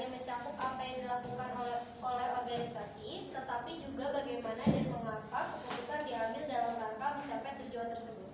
hanya mencakup apa yang dilakukan oleh organisasi, tetapi juga bagaimana dan mengapa keputusan diambil dalam rangka mencapai tujuan tersebut.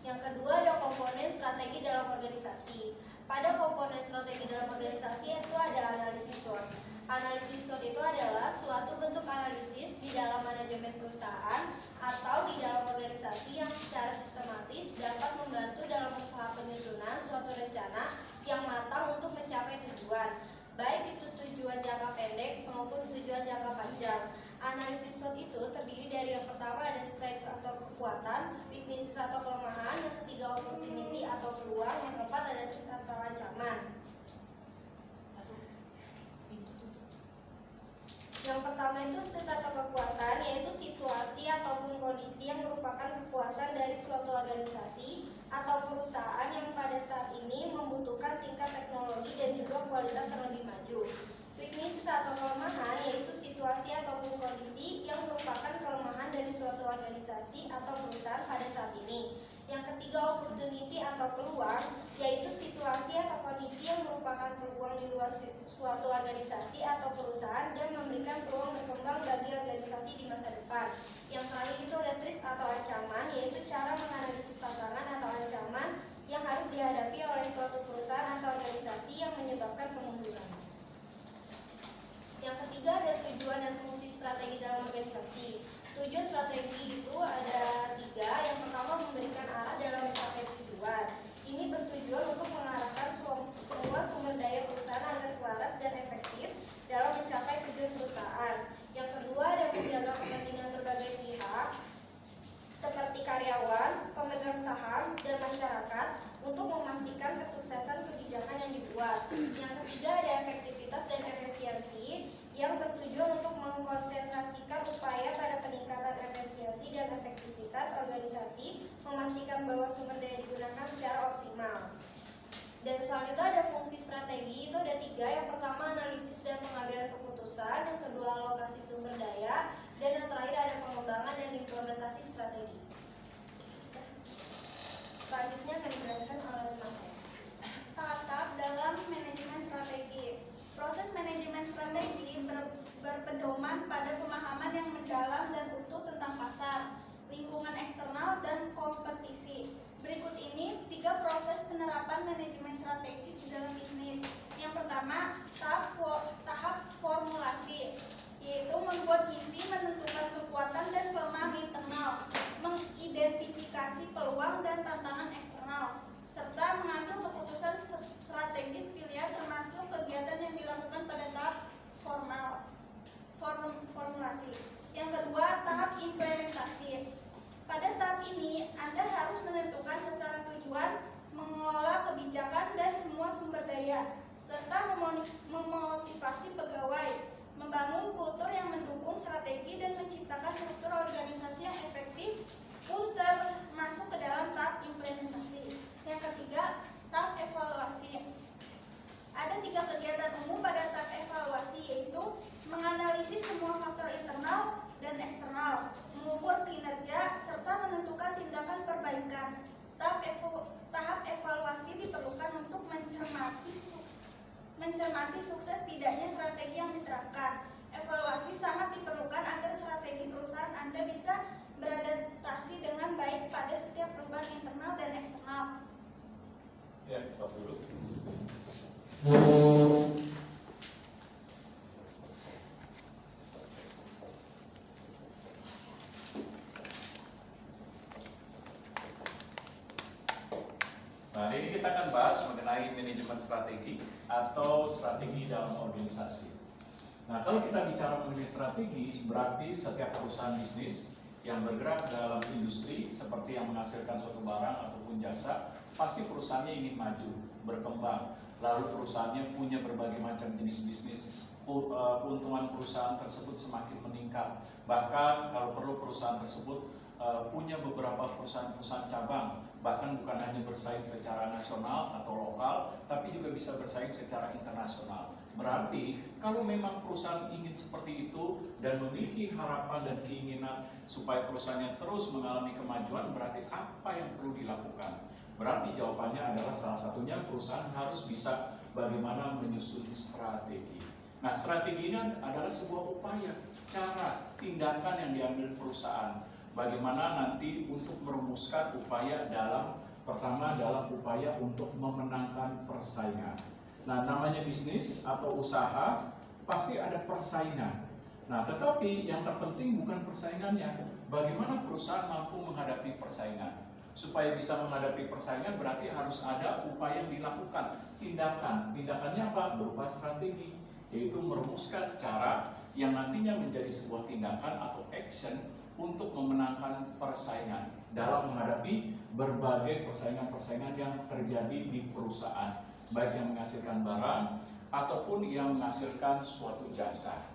Yang kedua ada komponen strategi dalam organisasi. Pada komponen strategi dalam organisasi itu ada analisis SWOT. Analisis SWOT itu adalah suatu bentuk analisis di dalam manajemen perusahaan atau di dalam organisasi yang secara sistematis dapat membantu dalam usaha penyusunan suatu rencana yang matang untuk mencapai tujuan, baik itu tujuan jangka pendek maupun tujuan jangka panjang. Analisis SWOT itu terdiri dari yang pertama ada strength atau kekuatan, weaknesses atau kelemahan, yang ketiga opportunity atau peluang, yang keempat ada threat atau ancaman. Yang pertama itu strength atau kekuatan, yaitu situasi ataupun kondisi yang merupakan kekuatan dari suatu organisasi atau perusahaan yang pada saat ini membutuhkan tingkat teknologi dan juga kualitas yang lebih maju. Weaknesses atau kelemahan yaitu situasi ataupun kondisi yang merupakan kelemahan dari suatu organisasi atau perusahaan pada saat ini. Yang ketiga opportunity atau peluang yaitu situasi atau kondisi yang merupakan peluang di luar suatu organisasi atau perusahaan dan memberikan peluang berkembang bagi organisasi di masa depan. Yang terakhir itu ada threat atau ancaman, yaitu cara menganalisis tantangan atau ancaman yang harus dihadapi oleh suatu perusahaan atau organisasi yang menyebabkan kemunduran. Yang ketiga ada tujuan dan fungsi strategi dalam organisasi. Tujuan strategi itu ada 3. Yang pertama memberikan arah dalam mencapai tujuan. Ini bertujuan untuk mengarahkan semua sumber daya perusahaan agar selaras dan efektif dalam mencapai tujuan perusahaan. Yang kedua ada menjaga kepentingan berbagai pihak seperti karyawan, pemegang saham, dan masyarakat untuk memastikan kesuksesan kebijakan yang dibuat. Yang ketiga ada efektivitas dan efisiensi yang bertujuan untuk mengkonsentrasikan upaya pada peningkatan efisiensi dan efektivitas organisasi, memastikan bahwa sumber daya digunakan secara optimal. Dan selanjutnya ada fungsi strategi, itu ada 3. Yang pertama analisis dan pengambilan keputusan, yang kedua alokasi sumber daya, dan yang terakhir ada pengembangan dan implementasi strategi. Selanjutnya akan dijelaskan oleh Mas. Tahap dalam manajemen strategi. Proses manajemen strategi berpedoman pada pemahaman yang mendalam dan utuh tentang pasar, lingkungan eksternal, dan kompetisi. Berikut ini 3 proses penerapan manajemen strategis di dalam bisnis. Yang pertama, tahap formulasi, yaitu membuat visi, menentukan kekuatan dan kelemahan internal, mengidentifikasi peluang dan tantangan eksternal, serta mengambil keputusan strategis pilihan termasuk kegiatan yang dilakukan pada tahap formulasi. Yang kedua, tahap implementasi. Pada tahap ini, Anda harus menentukan sasaran tujuan, mengelola kebijakan dan semua sumber daya, serta memotivasi pegawai, membangun kultur yang mendukung strategi dan menciptakan struktur organisasi yang efektif pun termasuk ke dalam tahap implementasi. Yang ketiga, tahap evaluasi. Ada 3 kegiatan umum pada tahap evaluasi, yaitu menganalisis semua faktor internal dan eksternal, mengukur kinerja, serta menentukan tindakan perbaikan. Tahap evaluasi diperlukan untuk mencermati sukses tidaknya strategi yang diterapkan. Evaluasi sangat diperlukan agar strategi perusahaan Anda bisa beradaptasi dengan baik pada setiap perubahan internal dan eksternal. Ya, stop dulu. Nah, ini kita akan bahas mengenai manajemen strategi atau strategi dalam organisasi. Nah, kalau kita bicara mengenai strategi, berarti setiap perusahaan bisnis yang bergerak dalam industri seperti yang menghasilkan suatu barang ataupun jasa, pasti perusahaannya ingin maju, berkembang. Lalu perusahaannya punya berbagai macam jenis bisnis. Keuntungan perusahaan tersebut semakin meningkat. Bahkan kalau perlu perusahaan tersebut punya beberapa perusahaan-perusahaan cabang, bahkan bukan hanya bersaing secara nasional atau lokal, tapi juga bisa bersaing secara internasional. Berarti kalau memang perusahaan ingin seperti itu dan memiliki harapan dan keinginan supaya perusahaannya terus mengalami kemajuan, berarti apa yang perlu dilakukan? Berarti jawabannya adalah salah satunya perusahaan harus bisa bagaimana menyusun strategi. Nah, strategi ini adalah sebuah upaya, cara, tindakan yang diambil perusahaan. Bagaimana nanti untuk merumuskan upaya pertama dalam upaya untuk memenangkan persaingan. Nah, namanya bisnis atau usaha pasti ada persaingan. Nah, tetapi yang terpenting bukan persaingannya. Bagaimana perusahaan mampu menghadapi persaingan? Supaya bisa menghadapi persaingan berarti harus ada upaya yang dilakukan, tindakan. Tindakannya apa? Berupa strategi, yaitu merumuskan cara yang nantinya menjadi sebuah tindakan atau action untuk memenangkan persaingan dalam menghadapi berbagai persaingan-persaingan yang terjadi di perusahaan, baik yang menghasilkan barang ataupun yang menghasilkan suatu jasa.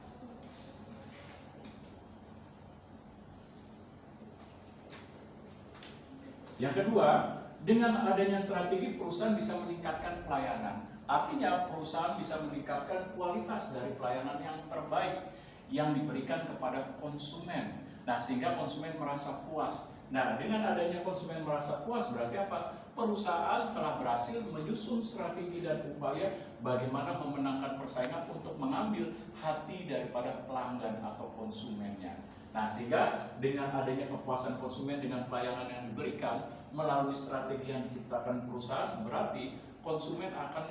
Yang kedua, dengan adanya strategi perusahaan bisa meningkatkan pelayanan. Artinya perusahaan bisa meningkatkan kualitas dari pelayanan yang terbaik yang diberikan kepada konsumen. Nah, sehingga konsumen merasa puas. Nah, dengan adanya konsumen merasa puas berarti apa? Perusahaan telah berhasil menyusun strategi dan upaya bagaimana memenangkan persaingan untuk mengambil hati daripada pelanggan atau konsumennya. Nah, sehingga dengan adanya kepuasan konsumen dengan pelayanan yang diberikan melalui strategi yang diciptakan perusahaan, berarti konsumen akan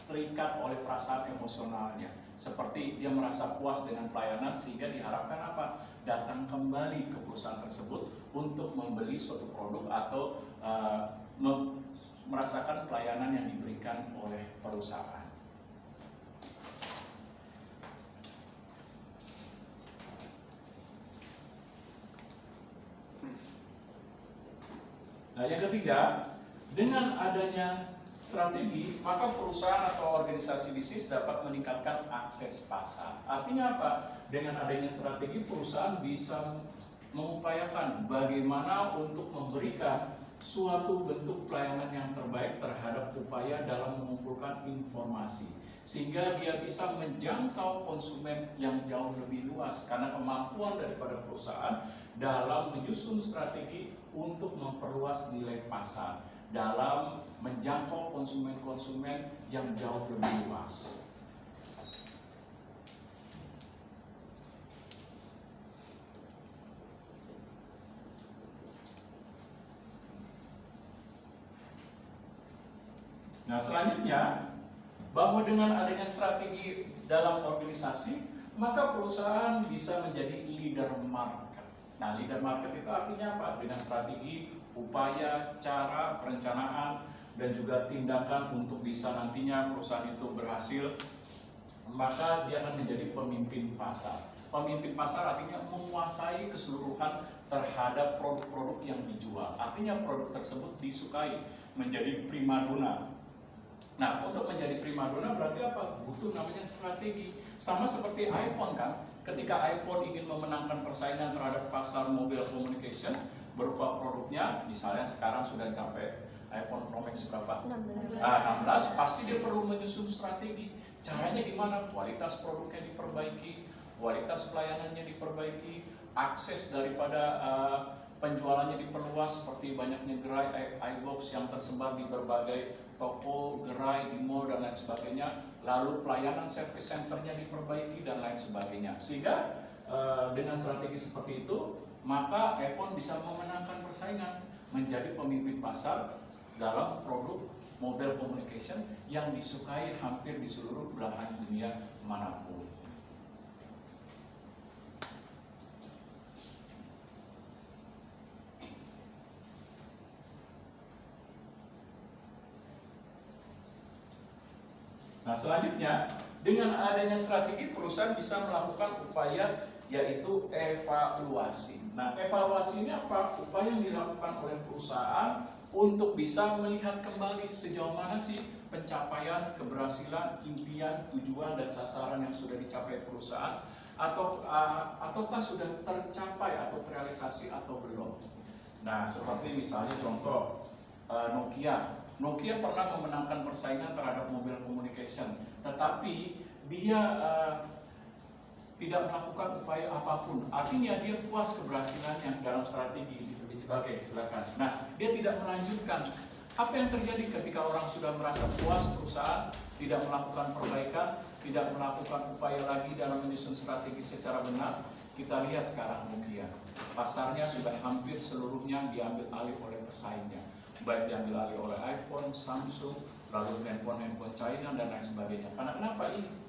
terikat oleh perasaan emosionalnya. Seperti dia merasa puas dengan pelayanan sehingga diharapkan apa? Datang kembali ke perusahaan tersebut untuk membeli suatu produk atau merasakan pelayanan yang diberikan oleh perusahaan. Nah, yang ketiga, dengan adanya strategi, maka perusahaan atau organisasi bisnis dapat meningkatkan akses pasar. Artinya apa? Dengan adanya strategi, perusahaan bisa mengupayakan bagaimana untuk memberikan suatu bentuk pelayanan yang terbaik terhadap upaya dalam mengumpulkan informasi. Sehingga dia bisa menjangkau konsumen yang jauh lebih luas karena kemampuan daripada perusahaan dalam menyusun strategi untuk memperluas nilai pasar dalam menjangkau konsumen-konsumen yang jauh lebih luas. Nah, selanjutnya, bahwa dengan adanya strategi dalam organisasi, maka perusahaan bisa menjadi leader market. Nah, leader market itu artinya apa? Dengan strategi, upaya, cara, perencanaan, dan juga tindakan untuk bisa nantinya perusahaan itu berhasil, maka dia akan menjadi pemimpin pasar. Pemimpin pasar artinya menguasai keseluruhan terhadap produk-produk yang dijual. Artinya produk tersebut disukai, menjadi primadona. Nah, untuk menjadi primadona berarti apa? Butuh namanya strategi. Sama seperti iPhone kan, ketika iPhone ingin memenangkan persaingan terhadap pasar mobile communication berupa produknya, misalnya sekarang sudah sampai iPhone Pro Max berapa? 16. 16, pasti dia perlu menyusun strategi. Caranya gimana? Kualitas produknya diperbaiki, kualitas pelayanannya diperbaiki, akses daripada penjualannya diperluas seperti banyaknya gerai iBox yang tersebar di berbagai toko, gerai, di mall dan lain sebagainya. Lalu pelayanan service centernya diperbaiki dan lain sebagainya. Sehingga dengan strategi seperti itu, maka iPhone bisa memenangkan persaingan, menjadi pemimpin pasar dalam produk mobile communication yang disukai hampir di seluruh belahan dunia manapun. Nah, selanjutnya, dengan adanya strategi perusahaan bisa melakukan upaya yaitu evaluasi. Nah, evaluasi ini apa? Upaya yang dilakukan oleh perusahaan untuk bisa melihat kembali sejauh mana sih pencapaian, keberhasilan, impian, tujuan dan sasaran yang sudah dicapai perusahaan ataukah sudah tercapai atau terrealisasi atau belum. Nah, seperti misalnya contoh Nokia pernah memenangkan persaingan terhadap mobile communication, tetapi dia tidak melakukan upaya apapun. Artinya dia puas keberhasilannya dalam strategi. Oke, silakan. Nah, dia tidak melanjutkan Apa yang terjadi ketika orang sudah merasa puas perusahaan tidak melakukan perbaikan, tidak melakukan upaya lagi dalam menyusun strategi secara benar? Kita lihat sekarang Nokia, pasarnya sudah hampir seluruhnya diambil alih oleh pesaingnya, baik diambil alih oleh iPhone, Samsung, lalu handphone China dan lain sebagainya. Karena kenapa ini?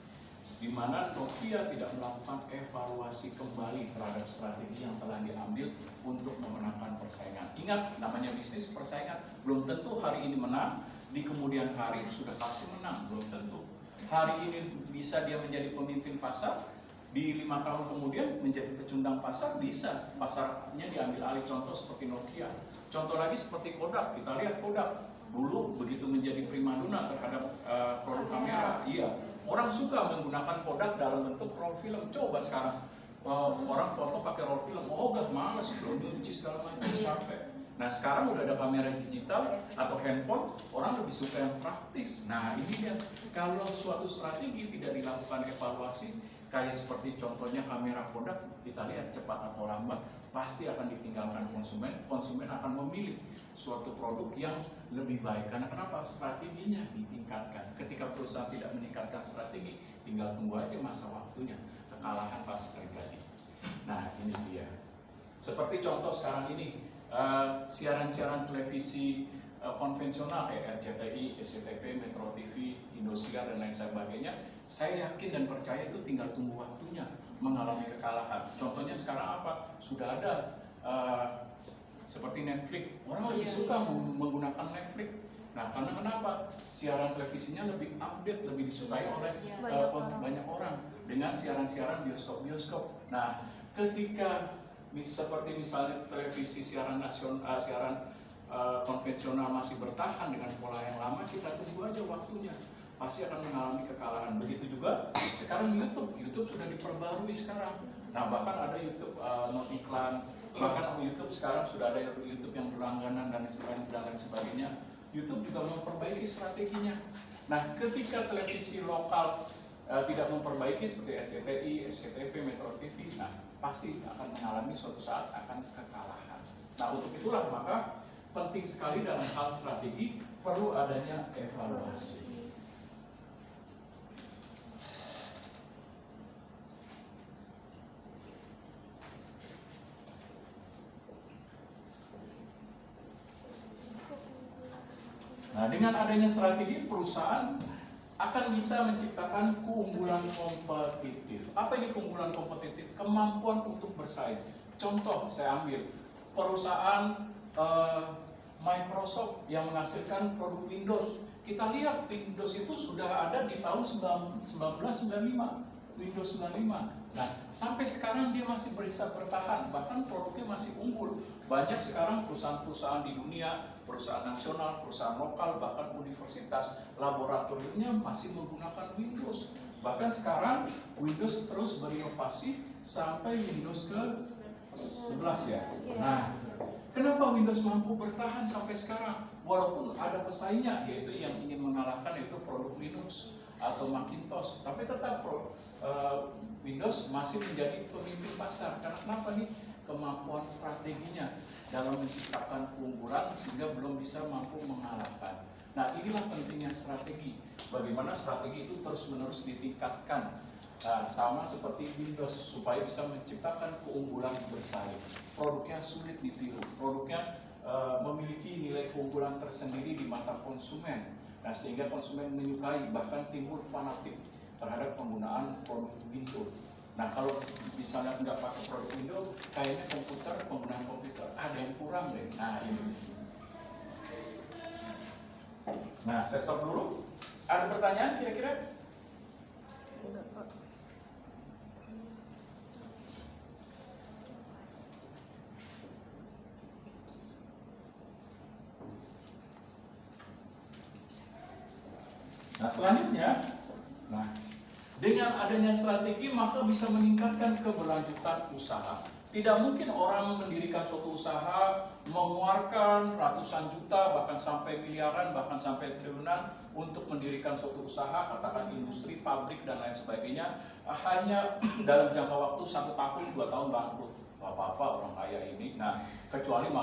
Di mana Nokia tidak melakukan evaluasi kembali terhadap strategi yang telah diambil untuk memenangkan persaingan. Ingat, namanya bisnis persaingan. Belum tentu hari ini menang, di kemudian hari sudah pasti menang. Belum tentu. Hari ini bisa dia menjadi pemimpin pasar, di 5 tahun kemudian menjadi pecundang pasar, bisa. Pasarnya diambil alih, contoh seperti Nokia. Contoh lagi seperti Kodak. Kita lihat Kodak. Dulu begitu menjadi primadona terhadap produk kamera. Iya. Orang suka menggunakan Kodak dalam bentuk roll film. Coba sekarang orang foto pakai roll film, oh gak males, belum nyuci segala macam, capek. Nah sekarang udah ada kamera digital atau handphone, orang lebih suka yang praktis. Nah ini dia, kalau suatu strategi tidak dilakukan evaluasi, kayak seperti contohnya kamera Kodak, kita lihat cepat atau lambat pasti akan ditinggalkan konsumen. Konsumen akan memilih suatu produk yang lebih baik. Karena kenapa? Strateginya ditingkatkan. Ketika perusahaan tidak meningkatkan strategi, tinggal tunggu aja masa waktunya, kekalahan pasti terjadi. Nah ini dia. Seperti contoh sekarang ini, siaran-siaran televisi konvensional kayak RCTI, SCTV, Metro TV, Indosiar dan lain sebagainya, saya yakin dan percaya itu tinggal tunggu waktunya mengalami kekalahan. Contohnya sekarang apa? Sudah ada seperti Netflix, orang lebih suka menggunakan Netflix. Nah, karena kenapa? Siaran televisinya lebih update, lebih disukai oleh banyak orang dengan siaran-siaran bioskop-bioskop. Nah, ketika seperti misalnya televisi siaran nasional, siaran konvensional masih bertahan dengan pola yang lama, kita tunggu aja waktunya, pasti akan mengalami kekalahan. Begitu juga sekarang YouTube sudah diperbarui sekarang. Nah bahkan ada YouTube non iklan, bahkan YouTube sekarang sudah ada YouTube yang berlangganan dan lain sebagainya. YouTube juga memperbaiki strateginya. Nah ketika televisi lokal tidak memperbaiki seperti RCTI, SCTV, Metro TV, nah pasti akan mengalami suatu saat akan kekalahan. Nah untuk itulah maka penting sekali dalam hal strategi perlu adanya evaluasi. Nah, dengan adanya strategi perusahaan akan bisa menciptakan keunggulan kompetitif. Apa ini keunggulan kompetitif? Kemampuan untuk bersaing. Contoh saya ambil perusahaan Microsoft yang menghasilkan produk Windows. Kita lihat Windows itu sudah ada di tahun 1995, Windows 95. Nah, sampai sekarang dia masih bisa bertahan, bahkan produknya masih unggul. Banyak sekarang perusahaan-perusahaan di dunia, perusahaan nasional, perusahaan lokal, bahkan universitas, laboratoriumnya masih menggunakan Windows. Bahkan sekarang Windows terus berinovasi sampai Windows ke 11 ya. Nah, kenapa Windows mampu bertahan sampai sekarang? Walaupun ada pesaingnya, yaitu yang ingin mengalahkan yaitu produk Linux atau Macintosh, tapi tetap Windows masih menjadi pemimpin pasar. Karena kenapa nih? Kemampuan strateginya dalam menciptakan keunggulan sehingga belum bisa mampu mengalahkan. Nah, inilah pentingnya strategi. Bagaimana strategi itu terus-menerus ditingkatkan. Sama seperti Windows supaya bisa menciptakan keunggulan bersaing. Produknya sulit ditiru, produknya memiliki nilai keunggulan tersendiri di mata konsumen. Nah, sehingga konsumen menyukai, bahkan timbul fanatik terhadap penggunaan produk Windows. Nah, kalau misalnya nggak pakai produk Windows, kayaknya penggunaan komputer ada yang kurang deh. Nah, ini. Nah, saya stop dulu. Ada pertanyaan kira-kira? Nah, selanjutnya, dengan adanya strategi maka bisa meningkatkan keberlanjutan usaha. Tidak mungkin orang mendirikan suatu usaha, mengeluarkan ratusan juta, bahkan sampai miliaran, bahkan sampai triliunan untuk mendirikan suatu usaha, katakan industri, pabrik, dan lain sebagainya, hanya dalam jangka waktu 1 tahun, 2 tahun bangkrut. Gak apa-apa orang kaya ini. Nah, kecuali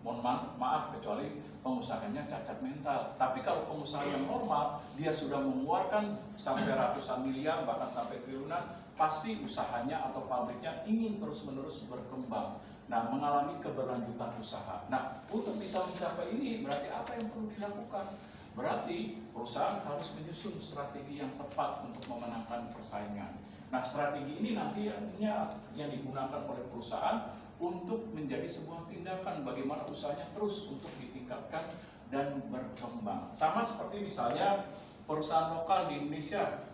maaf kecuali pengusahanya cacat mental. Tapi kalau pengusaha yang normal, dia sudah mengeluarkan sampai ratusan miliar bahkan sampai triliunan, pasti usahanya atau pabriknya ingin terus-menerus berkembang. Nah, mengalami keberlanjutan usaha. Nah, untuk bisa mencapai ini berarti apa yang perlu dilakukan? Berarti perusahaan harus menyusun strategi yang tepat untuk memenangkan persaingan. Nah, strategi ini nanti artinya yang digunakan oleh perusahaan untuk menjadi sebuah tindakan bagaimana usahanya terus untuk ditingkatkan dan berkembang. Sama seperti misalnya perusahaan lokal di Indonesia,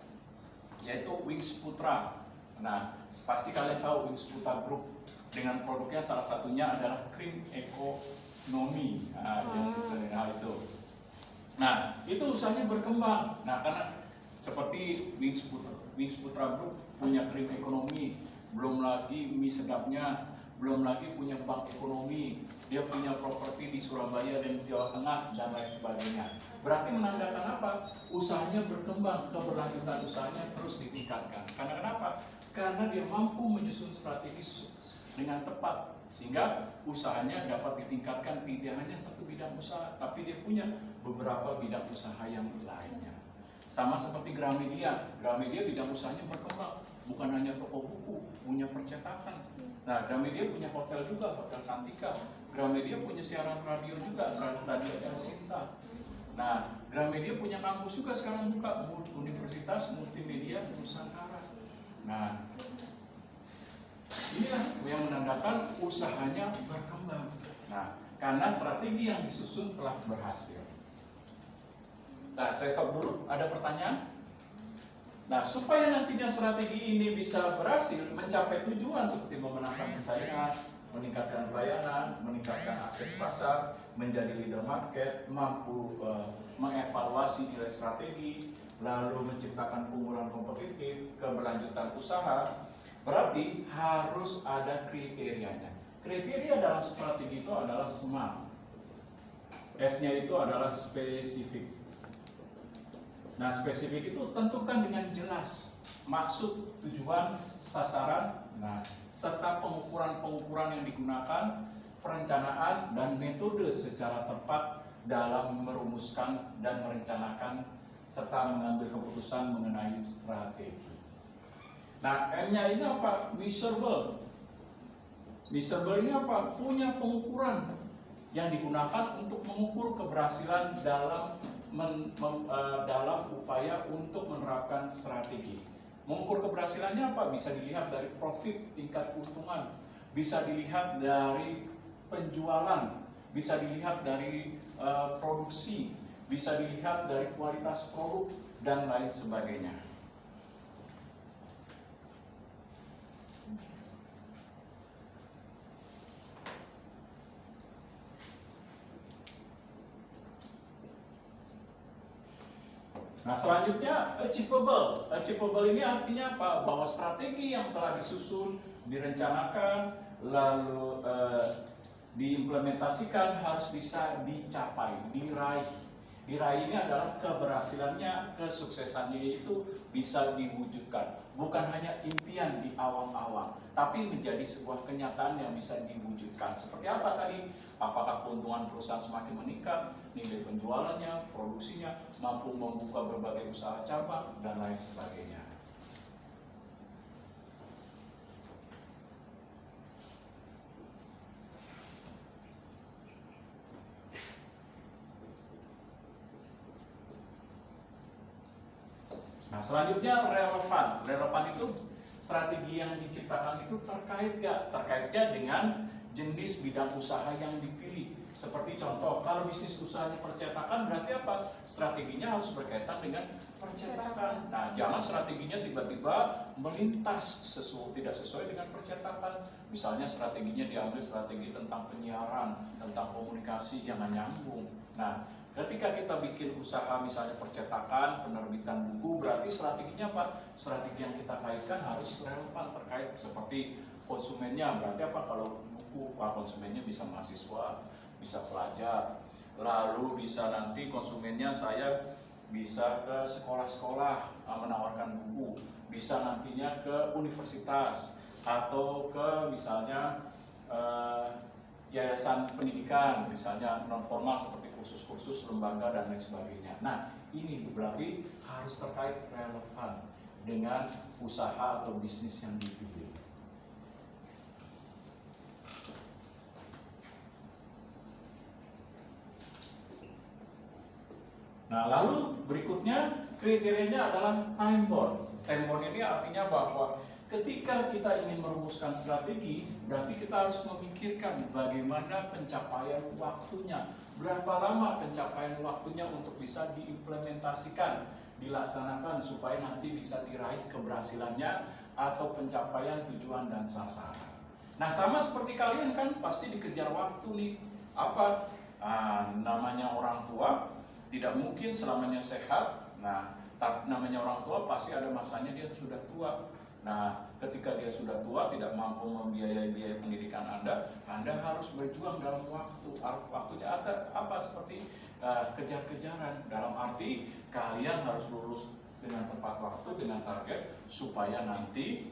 yaitu Wings Putra. Nah, pasti kalian tahu Wings Putra Group dengan produknya salah satunya adalah krim ekonomi. Nah, itu usahanya berkembang. Nah, karena seperti Wings Putra Group punya krim ekonomi, belum lagi mie sedapnya, belum lagi punya bank ekonomi, dia punya properti di Surabaya dan Jawa Tengah dan lain sebagainya. Berarti menandakan apa? Usahanya berkembang, keberlanjutan usahanya terus ditingkatkan. Karena kenapa? Karena dia mampu menyusun strategi dengan tepat sehingga usahanya dapat ditingkatkan tidak hanya satu bidang usaha, tapi dia punya beberapa bidang usaha yang lainnya. Sama seperti Gramedia bidang usahanya berkembang, bukan hanya toko buku, punya percetakan. Nah, Gramedia punya hotel juga, Hotel Santika. Gramedia punya siaran radio juga, siaran radio El Sinta. Nah, Gramedia punya kampus juga sekarang buka, Universitas Multimedia Nusantara. Nah, inilah yang menandakan usahanya berkembang. Nah, karena strategi yang disusun telah berhasil. Nah, saya stop dulu. Ada pertanyaan? Nah, supaya nantinya strategi ini bisa berhasil mencapai tujuan seperti memenangkan persaingan, meningkatkan pelayanan, meningkatkan akses pasar, menjadi leader market, mampu mengevaluasi nilai strategi, lalu menciptakan keunggulan kompetitif, keberlanjutan usaha, berarti harus ada kriterianya. Kriteria dalam strategi itu adalah SMART. S-nya itu adalah spesifik. Nah, spesifik itu tentukan dengan jelas maksud, tujuan, sasaran, serta pengukuran-pengukuran yang digunakan, perencanaan dan metode secara tepat dalam merumuskan dan merencanakan serta mengambil keputusan mengenai strategi. Nah, M-nya ini apa? Measurable. Measurable ini apa? Punya pengukuran yang digunakan untuk mengukur keberhasilan dalam upaya untuk menerapkan strategi. Mengukur keberhasilannya apa? Bisa dilihat dari profit, tingkat keuntungan, bisa dilihat dari penjualan, bisa dilihat dari produksi, bisa dilihat dari kualitas produk dan lain sebagainya. Nah, selanjutnya achievable. Achievable ini artinya apa? Bahwa strategi yang telah disusun, direncanakan, lalu diimplementasikan harus bisa dicapai, diraih. Diraih ini adalah keberhasilannya, kesuksesannya itu bisa diwujudkan. Bukan hanya impian di awang-awang, tapi menjadi sebuah kenyataan yang bisa diwujudkan. Seperti apa tadi? Apakah keuntungan perusahaan semakin meningkat, nilai penjualannya, produksinya, mampu membuka berbagai usaha cabang, dan lain sebagainya. Nah, selanjutnya relevan. Relevan itu strategi yang diciptakan itu terkait gak? Terkaitnya dengan jenis bidang usaha yang dipilih. Seperti contoh, kalau bisnis usahanya percetakan berarti apa? Strateginya harus berkaitan dengan percetakan. Nah, jangan strateginya tiba-tiba melintas tidak sesuai dengan percetakan. Misalnya strateginya diambil strategi tentang penyiaran, tentang komunikasi yang nyambung. Nah, ketika kita bikin usaha misalnya percetakan, penerbitan buku, berarti strateginya apa? Strategi yang kita kaitkan harus relevan terkait seperti konsumennya. Berarti apa? Kalau buku, konsumennya bisa mahasiswa, bisa pelajar, lalu bisa nanti konsumennya saya bisa ke sekolah-sekolah menawarkan buku, bisa nantinya ke universitas atau ke misalnya yayasan pendidikan, misalnya non formal seperti kursus-kursus, lembaga dan lain sebagainya. Nah, ini berarti harus terkait relevan dengan usaha atau bisnis yang dipilih. Nah, lalu berikutnya kriterianya adalah time bound. Time bound ini artinya bahwa ketika kita ingin merumuskan strategi, berarti kita harus memikirkan bagaimana pencapaian waktunya. Berapa lama pencapaian waktunya untuk bisa diimplementasikan, dilaksanakan supaya nanti bisa diraih keberhasilannya atau pencapaian tujuan dan sasaran. Nah, sama seperti kalian kan pasti dikejar waktu nih. Apa? Namanya orang tua tidak mungkin selamanya sehat. Nah, namanya orang tua pasti ada masanya dia sudah tua. Nah, ketika dia sudah tua tidak mampu membiayai biaya pendidikan Anda harus berjuang dalam waktunya apa seperti kejar-kejaran. Dalam arti kalian harus lulus dengan tepat waktu, dengan target supaya nanti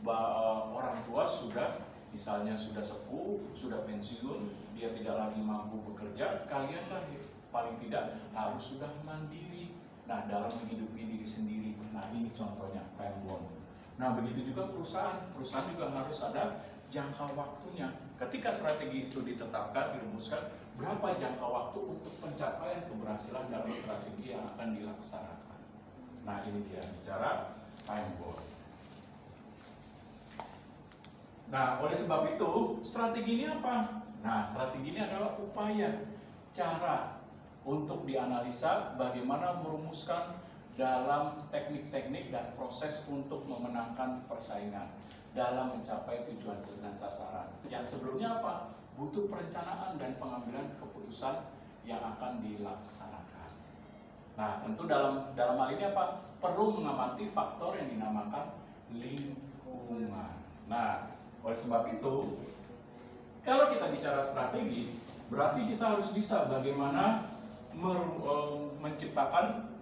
orang tua sudah misalnya sudah sepuh, sudah pensiun, dia tidak lagi mampu bekerja, kalian lah paling tidak harus sudah mandiri. Nah, dalam menghidupi diri sendiri. Nah, ini contohnya time bound. Nah, begitu juga perusahaan juga harus ada jangka waktunya. Ketika strategi itu ditetapkan, dirumuskan, berapa jangka waktu untuk pencapaian keberhasilan dalam strategi yang akan dilaksanakan. Nah, ini dia bicara time bound. Nah, oleh sebab itu, strategi ini apa? Nah, strategi ini adalah upaya, cara untuk dianalisa bagaimana merumuskan dalam teknik-teknik dan proses untuk memenangkan persaingan dalam mencapai tujuan dan sasaran. Yang sebelumnya apa? Butuh perencanaan dan pengambilan keputusan yang akan dilaksanakan. Nah, tentu dalam hal ini apa? Perlu mengamati faktor yang dinamakan lingkungan. Nah, oleh sebab itu, kalau kita bicara strategi, berarti kita harus bisa bagaimana menciptakan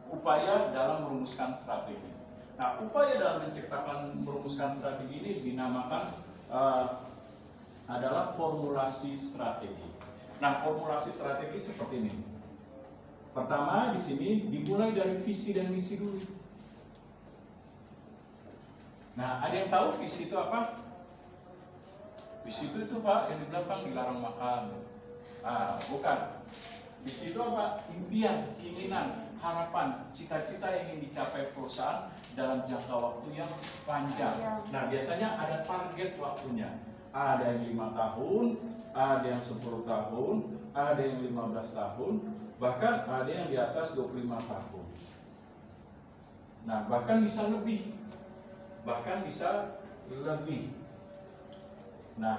upaya dalam merumuskan strategi. Nah, upaya dalam merumuskan strategi ini dinamakan adalah formulasi strategi. Nah, formulasi strategi seperti ini. Pertama, di sini dimulai dari visi dan misi dulu. Nah, ada yang tahu visi itu apa? Visi itu Pak, yang di belakang dilarang makan. Bukan. Visi itu apa? Impian, keinginan, harapan, cita-cita yang ingin dicapai perusahaan dalam jangka waktu yang panjang. Nah, biasanya ada target waktunya. Ada yang 5 tahun, ada yang 10 tahun, ada yang 15 tahun, bahkan ada yang di atas 25 tahun. Nah, bahkan bisa lebih. Nah,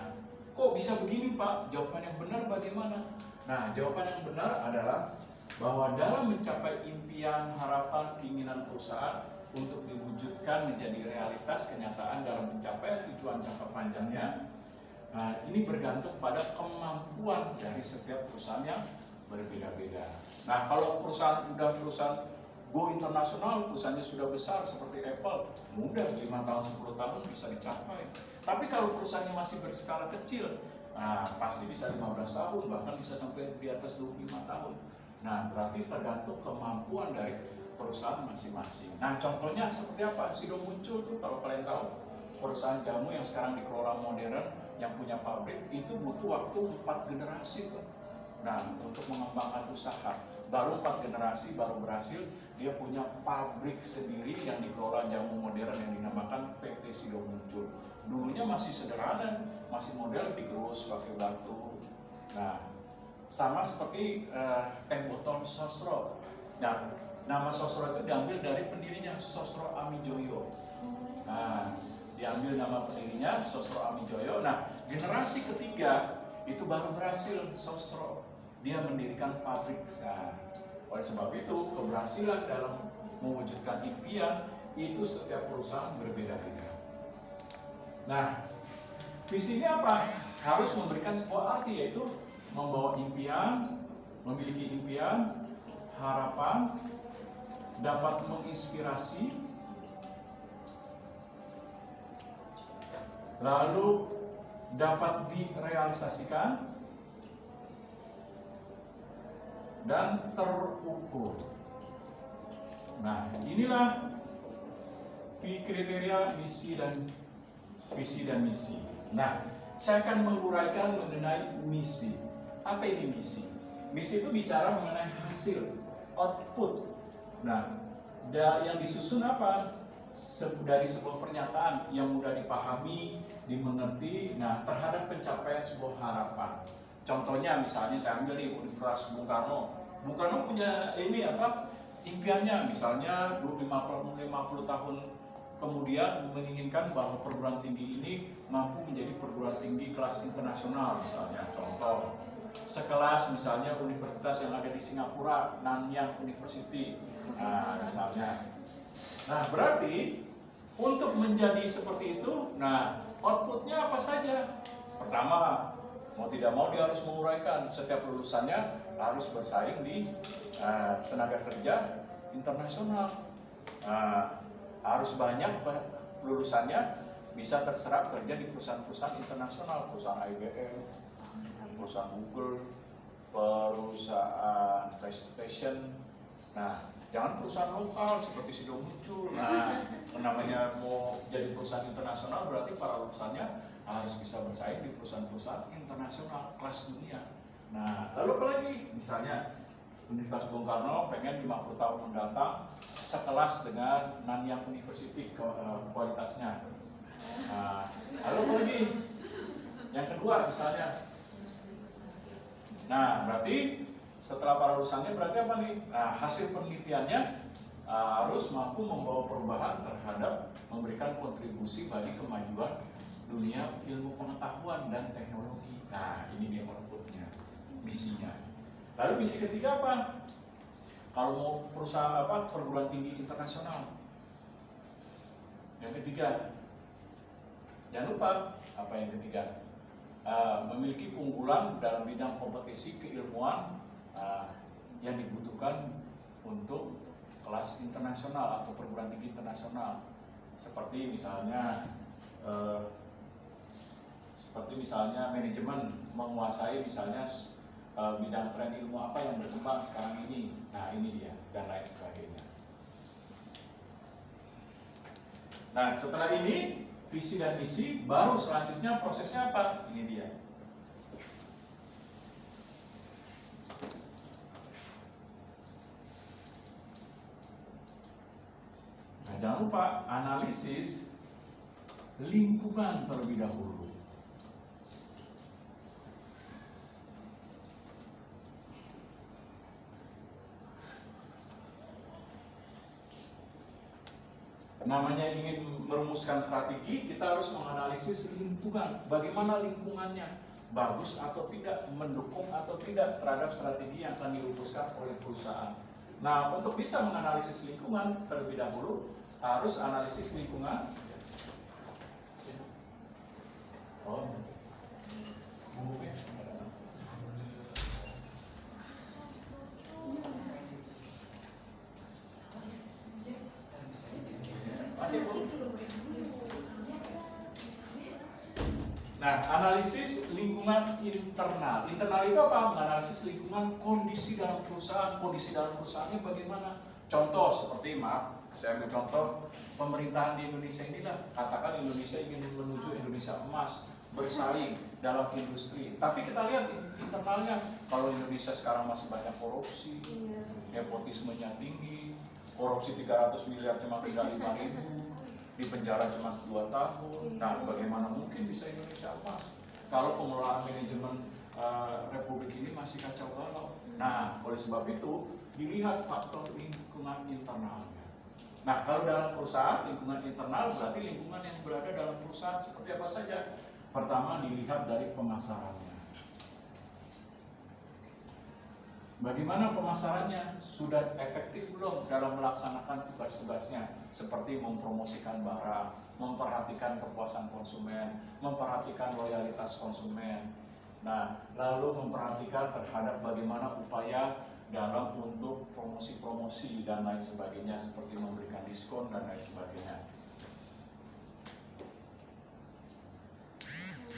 kok bisa begini Pak? Jawaban yang benar bagaimana? Nah, jawaban yang benar adalah bahwa dalam mencapai impian, harapan, keinginan perusahaan untuk diwujudkan menjadi realitas kenyataan dalam pencapaian tujuan jangka panjangnya, ini bergantung pada kemampuan dari setiap perusahaan yang berbeda-beda. Nah, kalau perusahaan go internasional, perusahaannya sudah besar seperti Apple, mudah 5 tahun, 10 tahun bisa dicapai. Tapi kalau perusahaannya masih berskala kecil, pasti bisa 15 tahun, bahkan bisa sampai di atas 25 tahun. Nah, berarti tergantung kemampuan dari perusahaan masing-masing. Nah, contohnya seperti apa? Sido muncul tuh, kalau kalian tahu, perusahaan jamu yang sekarang dikelola modern, yang punya pabrik, itu butuh waktu 4 generasi tuh. Nah, untuk mengembangkan usaha, baru 4 generasi baru berhasil, dia punya pabrik sendiri yang dikelola jamu modern yang dinamakan PT Sido Muncul. Dulunya masih sederhana, masih model digerus pakai batu. Nah, sama seperti teh botol Sosro. Nah, nama Sosro itu diambil dari pendirinya, Sosro Amijoyo. Nah, diambil nama pendirinya, Sosro Amijoyo. Nah, generasi ketiga itu baru berhasil Sosro. Dia mendirikan pabrik. Nah, oleh sebab itu, keberhasilan dalam mewujudkan impian itu setiap perusahaan berbeda-beda. Nah, visi ini apa? Harus memberikan sebuah arti, yaitu membawa impian, memiliki impian, harapan, dapat menginspirasi, lalu dapat direalisasikan dan terukur. Nah, inilah kriteria visi dan misi. Nah, saya akan menguraikan mengenai misi. Apa ini misi? Misi itu bicara mengenai hasil, output. Nah, yang disusun apa? Dari sebuah pernyataan yang mudah dipahami, dimengerti, nah terhadap pencapaian sebuah harapan. Contohnya misalnya saya ambil nih Universitas Bung Karno. Bung Karno punya ini apa? Impiannya misalnya 50 tahun kemudian menginginkan bahwa perguruan tinggi ini mampu menjadi perguruan tinggi kelas internasional misalnya. Contoh sekelas misalnya universitas yang ada di Singapura, Nanyang University, misalnya. Nah, berarti untuk menjadi seperti itu, nah outputnya apa saja? Pertama, mau tidak mau dia harus menguraikan setiap lulusannya harus bersaing di tenaga kerja internasional. Harus banyak lulusannya bisa terserap kerja di perusahaan-perusahaan internasional, perusahaan IBM, perusahaan Google, perusahaan PlayStation. Nah, jangan perusahaan lokal seperti Sido muncul. Nah, namanya mau jadi perusahaan internasional berarti para lulusannya harus bisa bersaing di perusahaan-perusahaan internasional kelas dunia. Nah, lalu apa lagi? Misalnya Universitas Bung Karno pengen 50 tahun mendatang sekelas dengan Nanyang University kualitasnya. Nah, lalu apa lagi? Yang kedua misalnya. Nah, berarti setelah para lulusannya berarti apa nih? Nah, hasil penelitiannya harus mampu membawa perubahan terhadap memberikan kontribusi bagi kemajuan dunia ilmu pengetahuan dan teknologi. Nah, ini dia outputnya, misinya. Lalu misi ketiga apa? Kalau mau perusahaan perguruan tinggi internasional. Yang ketiga, jangan lupa apa yang ketiga? Memiliki keunggulan dalam bidang kompetisi keilmuan yang dibutuhkan untuk kelas internasional atau perguruan tinggi internasional. Seperti misalnya manajemen menguasai misalnya bidang tren ilmu apa yang berkembang sekarang ini. Nah, ini dia dan lain sebagainya. Nah, setelah ini visi dan misi, baru selanjutnya prosesnya apa? Ini dia. Nah, jangan lupa analisis lingkungan terlebih dahulu. Namanya ingin merumuskan strategi, kita harus menganalisis lingkungan. Bagaimana lingkungannya? Bagus atau tidak? Mendukung atau tidak terhadap strategi yang akan dirumuskan oleh perusahaan. Nah, untuk bisa menganalisis lingkungan terlebih dahulu, harus analisis lingkungan. Nah, analisis lingkungan internal. Internal itu apa? Menganalisis lingkungan kondisi dalam perusahaan. Kondisi dalam perusahaannya bagaimana? Contoh seperti, saya ambil contoh pemerintahan di Indonesia inilah. Katakan Indonesia ingin menuju Indonesia emas, bersaing dalam industri. Tapi kita lihat internalnya. Kalau Indonesia sekarang masih banyak korupsi, nepotismenya tinggi, korupsi 300 miliar cuma tinggal 5.000. Di penjara cuma 2 tahun. Nah, bagaimana mungkin bisa Indonesia emas kalau pengelolaan manajemen Republik ini masih kacau balau? Nah, oleh sebab itu dilihat faktor lingkungan internalnya. Nah, kalau dalam perusahaan lingkungan internal berarti lingkungan yang berada dalam perusahaan seperti apa saja. Pertama, dilihat dari pemasarannya. Bagaimana pemasarannya? Sudah efektif belum dalam melaksanakan tugas-tugasnya? Seperti mempromosikan barang, memperhatikan kepuasan konsumen, memperhatikan loyalitas konsumen. Nah, lalu memperhatikan terhadap bagaimana upaya dalam untuk promosi-promosi dan lain sebagainya, seperti memberikan diskon dan lain sebagainya.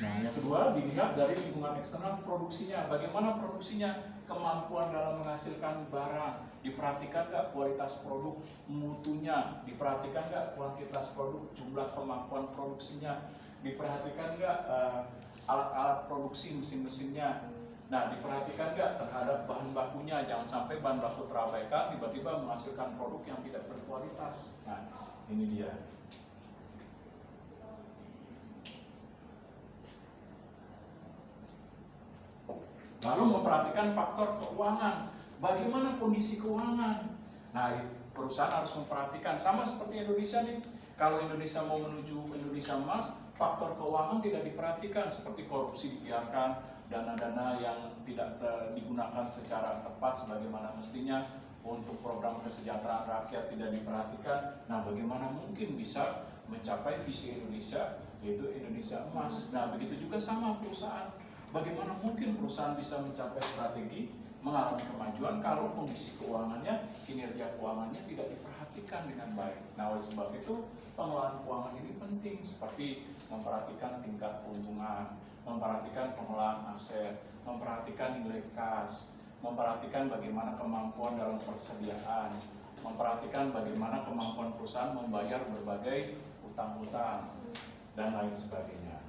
Nah, yang kedua dilihat dari lingkungan eksternal produksinya. Bagaimana produksinya? Kemampuan dalam menghasilkan barang. Diperhatikan nggak kualitas produk, mutunya? Diperhatikan nggak kuantitas produk, jumlah kemampuan produksinya? Diperhatikan nggak alat-alat produksi, mesin-mesinnya? Nah, diperhatikan nggak terhadap bahan bakunya? Jangan sampai bahan baku terabaikan, tiba-tiba menghasilkan produk yang tidak berkualitas. Nah, ini dia. Lalu memperhatikan faktor keuangan. Bagaimana kondisi keuangan? Nah, perusahaan harus memperhatikan. Sama seperti Indonesia nih. Kalau Indonesia mau menuju Indonesia emas, faktor keuangan tidak diperhatikan. Seperti korupsi dibiarkan, dana-dana yang tidak digunakan secara tepat sebagaimana mestinya. Untuk program kesejahteraan rakyat tidak diperhatikan. Nah, bagaimana mungkin bisa mencapai visi Indonesia, yaitu Indonesia emas? Nah, begitu juga sama perusahaan. Bagaimana mungkin perusahaan bisa mencapai strategi mengalami kemajuan kalau kondisi keuangannya, kinerja keuangannya tidak diperhatikan dengan baik. Nah, oleh sebab itu pengelolaan keuangan ini penting, seperti memperhatikan tingkat keuntungan, memperhatikan pengelolaan aset, memperhatikan nilai kas, memperhatikan bagaimana kemampuan dalam persediaan, memperhatikan bagaimana kemampuan perusahaan membayar berbagai utang-utang dan lain sebagainya.